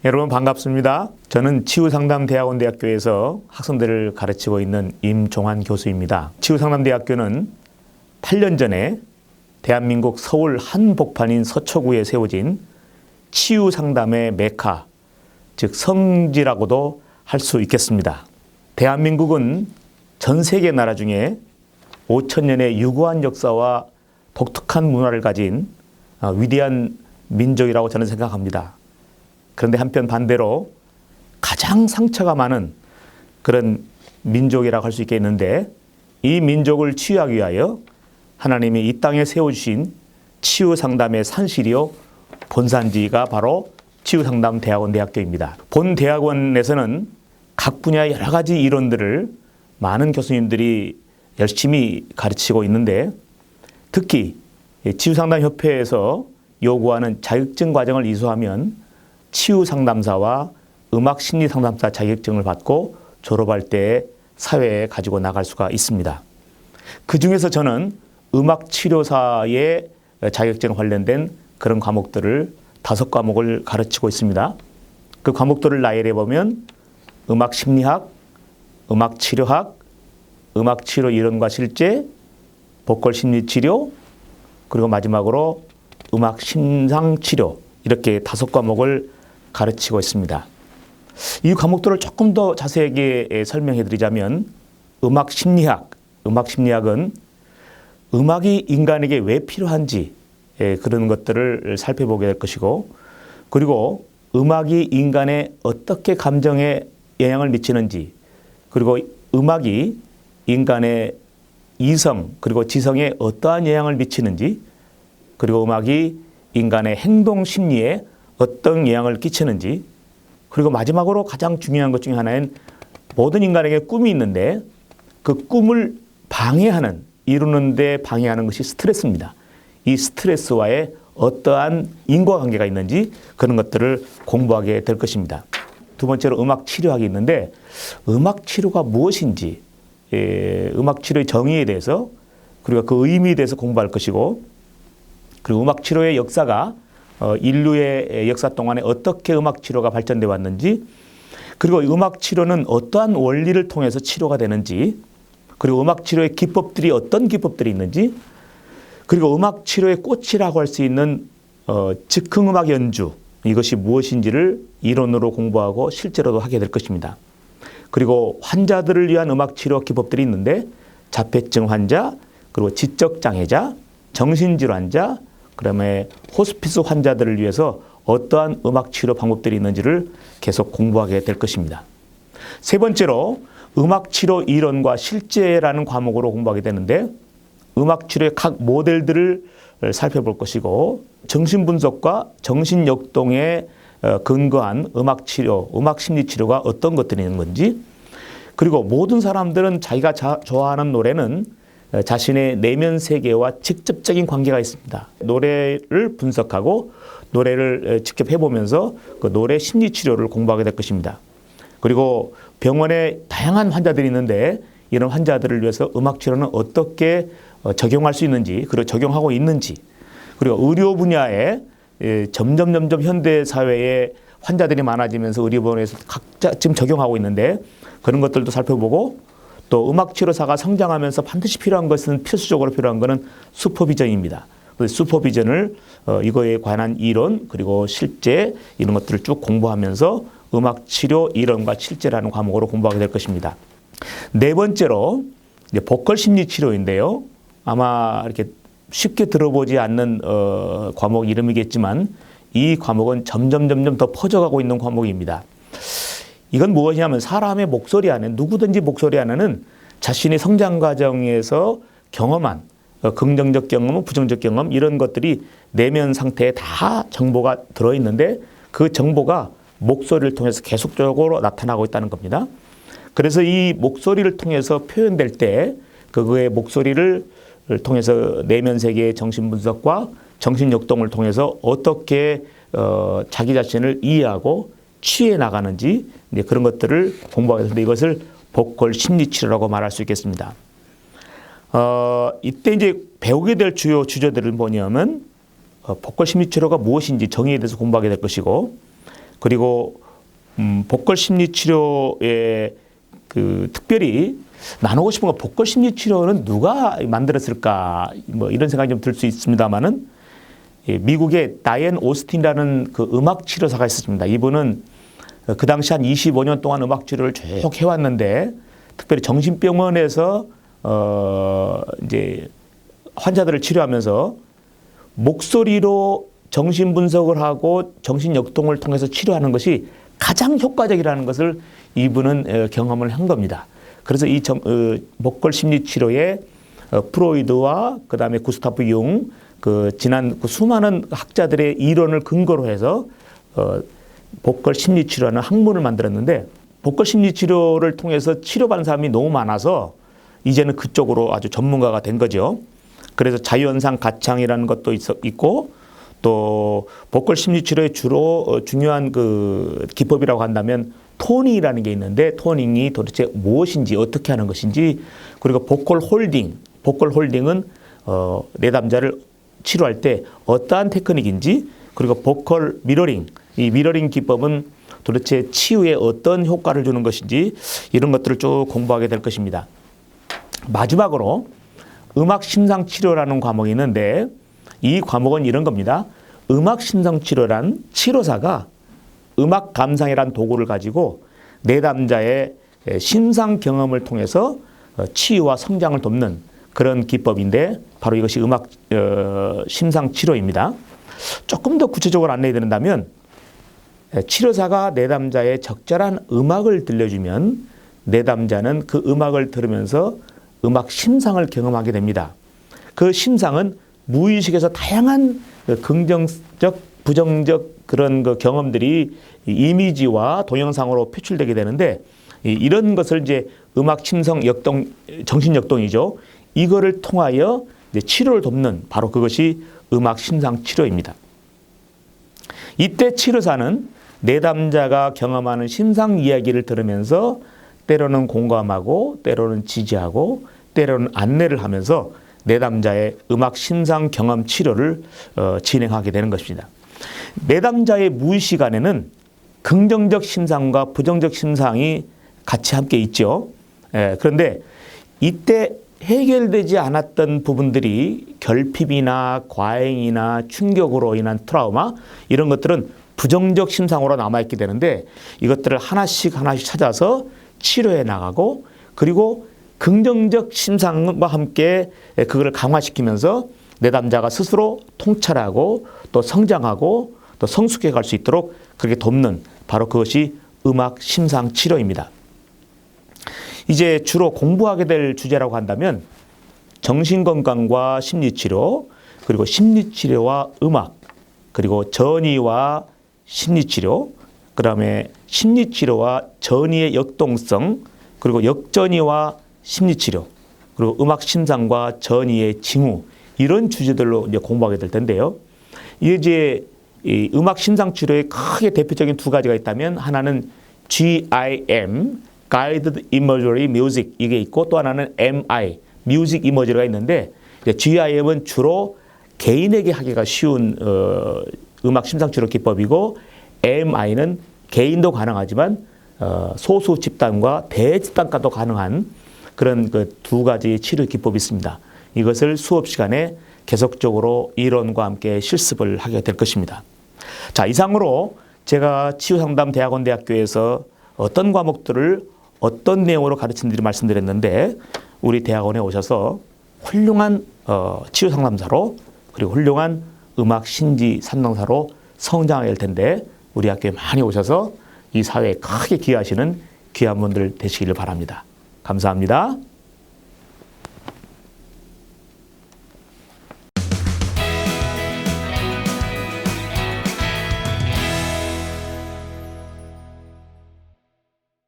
여러분 반갑습니다. 저는 치유상담대학원대학교에서 학생들을 가르치고 있는 임종환 교수입니다. 치유상담대학교는 8년 전에 대한민국 서울 한복판인 서초구에 세워진 치유상담의 메카, 즉 성지라고도 할 수 있겠습니다. 대한민국은 전 세계 나라 중에 5,000년의 유구한 역사와 독특한 문화를 가진 위대한 민족이라고 저는 생각합니다. 그런데 한편 반대로 가장 상처가 많은 그런 민족이라고 할 수 있겠는데, 이 민족을 치유하기 위하여 하나님이 이 땅에 세워주신 치유상담의 산실이요 본산지가 바로 치유상담대학원대학교입니다. 본 대학원에서는 각 분야의 여러 가지 이론들을 많은 교수님들이 열심히 가르치고 있는데, 특히 치유상담협회에서 요구하는 자격증 과정을 이수하면 치유상담사와 음악심리상담사 자격증을 받고 졸업할 때 사회에 가지고 나갈 수가 있습니다. 그 중에서 저는 음악치료사의 자격증 관련된 그런 과목들을 5과목을 가르치고 있습니다. 그 과목들을 나열해 보면 음악심리학, 음악치료학, 음악치료 이론과 실제, 보컬심리치료, 그리고 마지막으로 음악심상치료, 이렇게 5과목을 가르치고 있습니다. 이 과목들을 조금 더 자세하게 설명해 드리자면, 음악심리학은 음악이 인간에게 왜 필요한지 그런 것들을 살펴보게 될 것이고, 그리고 음악이 인간의 어떻게 감정에 영향을 미치는지, 그리고 음악이 인간의 이성 그리고 지성에 어떠한 영향을 미치는지, 그리고 음악이 인간의 행동 심리에 어떤 영향을 끼치는지, 그리고 마지막으로 가장 중요한 것 중에 하나는 모든 인간에게 꿈이 있는데 그 꿈을 방해하는, 이루는 데 방해하는 것이 스트레스입니다. 이 스트레스와의 어떠한 인과관계가 있는지 그런 것들을 공부하게 될 것입니다. 두 번째로 음악치료학이 있는데, 음악치료가 무엇인지, 음악치료의 정의에 대해서, 그리고 그 의미에 대해서 공부할 것이고, 그리고 음악치료의 역사가 인류의 역사 동안에 어떻게 음악치료가 발전되어 왔는지, 그리고 음악치료는 어떠한 원리를 통해서 치료가 되는지, 그리고 음악치료의 기법들이 어떤 기법들이 있는지, 그리고 음악치료의 꽃이라고 할 수 있는 즉흥음악 연주, 이것이 무엇인지를 이론으로 공부하고 실제로도 하게 될 것입니다. 그리고 환자들을 위한 음악치료 기법들이 있는데, 자폐증 환자, 그리고 지적장애자, 정신질환자, 그다음에 호스피스 환자들을 위해서 어떠한 음악치료 방법들이 있는지를 계속 공부하게 될 것입니다. 세 번째로 음악치료 이론과 실제라는 과목으로 공부하게 되는데, 음악치료의 각 모델들을 살펴볼 것이고, 정신분석과 정신역동에 근거한 음악치료, 음악심리치료가 어떤 것들이 있는 건지, 그리고 모든 사람들은 자기가 좋아하는 노래는 자신의 내면 세계와 직접적인 관계가 있습니다. 노래를 분석하고 노래를 직접 해보면서 그 노래 심리치료를 공부하게 될 것입니다. 그리고 병원에 다양한 환자들이 있는데, 이런 환자들을 위해서 음악치료는 어떻게 적용할 수 있는지, 그리고 적용하고 있는지, 그리고 의료 분야에 점점 현대사회에 환자들이 많아지면서 의료병원에서 각자 지금 적용하고 있는데, 그런 것들도 살펴보고, 또 음악치료사가 성장하면서 반드시 필요한 것은, 필수적으로 필요한 것은 슈퍼비전입니다. 슈퍼비전을 이거에 관한 이론, 그리고 실제, 이런 것들을 쭉 공부하면서 음악치료 이론과 실제라는 과목으로 공부하게 될 것입니다. 네 번째로 이제 보컬 심리치료인데요. 아마 이렇게 쉽게 들어보지 않는 과목 이름이겠지만, 이 과목은 점점 더 퍼져가고 있는 과목입니다. 이건 무엇이냐면, 사람의 목소리 안에, 누구든지 목소리 안에는 자신의 성장 과정에서 경험한 긍정적 경험, 부정적 경험, 이런 것들이 내면 상태에 다 정보가 들어있는데, 그 정보가 목소리를 통해서 계속적으로 나타나고 있다는 겁니다. 그래서 이 목소리를 통해서 표현될 때, 그의 목소리를 통해서 내면 세계의 정신분석과 정신역동을 통해서 어떻게 자기 자신을 이해하고 취해 나가는지, 그런 것들을 공부하게 되는데, 이것을 보컬 심리치료라고 말할 수 있겠습니다. 이때 이제 배우게 될 주요 주제들은 뭐냐면, 보컬 심리치료가 무엇인지 정의에 대해서 공부하게 될 것이고, 그리고 보컬 심리 치료에 특별히 나누고 싶은 건 보컬 심리 치료는 누가 만들었을까 뭐 이런 생각이 좀 들 수 있습니다만은 미국의 다이앤 오스틴이라는 그 음악 치료사가 있었습니다. 이분은 그 당시 한 25년 동안 음악 치료를 쭉 해왔는데 특별히 정신병원에서 이제 환자들을 치료하면서 목소리로 정신 분석을 하고 정신 역동을 통해서 치료하는 것이 가장 효과적이라는 것을 이분은 경험을 한 겁니다. 그래서 이 보컬 심리 치료에 프로이드와 그다음에 구스타프 융 지난 수많은 학자들의 이론을 근거로 해서 보컬 심리 치료라는 학문을 만들었는데 보컬 심리 치료를 통해서 치료받는 사람이 너무 많아서 이제는 그쪽으로 아주 전문가가 된 거죠. 그래서 자유현상 가창이라는 것도 있고 또 보컬 심리 치료의 주로 중요한 그 기법이라고 한다면 토닝이라는 게 있는데 토닝이 도대체 무엇인지 어떻게 하는 것인지 그리고 보컬 홀딩은 내담자를 치료할 때 어떠한 테크닉인지 그리고 보컬 미러링 이 미러링 기법은 도대체 치유에 어떤 효과를 주는 것인지 이런 것들을 쭉 공부하게 될 것입니다. 마지막으로 음악 심상 치료라는 과목이 있는데 이 과목은 이런 겁니다. 음악 심상 치료란 치료사가 음악 감상이란 도구를 가지고 내담자의 심상 경험을 통해서 치유와 성장을 돕는 그런 기법인데 바로 이것이 음악 심상 치료입니다. 조금 더 구체적으로 안내해 드린다면 치료사가 내담자의 적절한 음악을 들려주면 내담자는 그 음악을 들으면서 음악 심상을 경험하게 됩니다. 그 심상은 무의식에서 다양한 긍정적, 부정적 그런 그 경험들이 이미지와 동영상으로 표출되게 되는데 이런 것을 이제 음악 심성 역동, 정신 역동이죠. 이거를 통하여 이제 치료를 돕는 바로 그것이 음악 심상 치료입니다. 이때 치료사는 내담자가 경험하는 심상 이야기를 들으면서 때로는 공감하고 때로는 지지하고 때로는 안내를 하면서 내담자의 음악 심상 경험 치료를 진행하게 되는 것입니다. 내담자의 무의식 안에는 긍정적 심상과 부정적 심상이 같이 함께 있죠. 그런데 이때 해결되지 않았던 부분들이 결핍이나 과잉이나 충격으로 인한 트라우마 이런 것들은 부정적 심상으로 남아있게 되는데 이것들을 하나씩 찾아서 치료해 나가고 그리고 긍정적 심상과 함께 그거를 강화시키면서 내담자가 스스로 통찰하고 또 성장하고 또 성숙해 갈 수 있도록 그렇게 돕는 바로 그것이 음악 심상 치료입니다. 이제 주로 공부하게 될 주제라고 한다면 정신건강과 심리치료 그리고 심리치료와 음악 그리고 전이와 심리치료 그 다음에 심리치료와 전이의 역동성 그리고 역전이와 심리치료 그리고 음악 심상과 전이의 징후 이런 주제들로 이제 공부하게 될 텐데요. 이제 이 음악 심상 치료의 크게 대표적인 두 가지가 있다면 하나는 GIM Guided Imagery Music 이게 있고 또 하나는 MI Music Imagery가 있는데 GIM은 주로 개인에게 하기가 쉬운 음악 심상 치료 기법이고 MI는 개인도 가능하지만 소수 집단과 대집단과도 가능한 그런 그 두 가지 치료 기법이 있습니다. 이것을 수업 시간에 계속적으로 이론과 함께 실습을 하게 될 것입니다. 자, 이상으로 제가 치유상담대학원대학교에서 어떤 과목들을 어떤 내용으로 가르친지 말씀드렸는데 우리 대학원에 오셔서 훌륭한 치유상담사로 그리고 훌륭한 음악 신지 상담사로 성장하게 될 텐데 우리 학교에 많이 오셔서 이 사회에 크게 기여하시는 귀한 분들 되시기를 바랍니다. 감사합니다.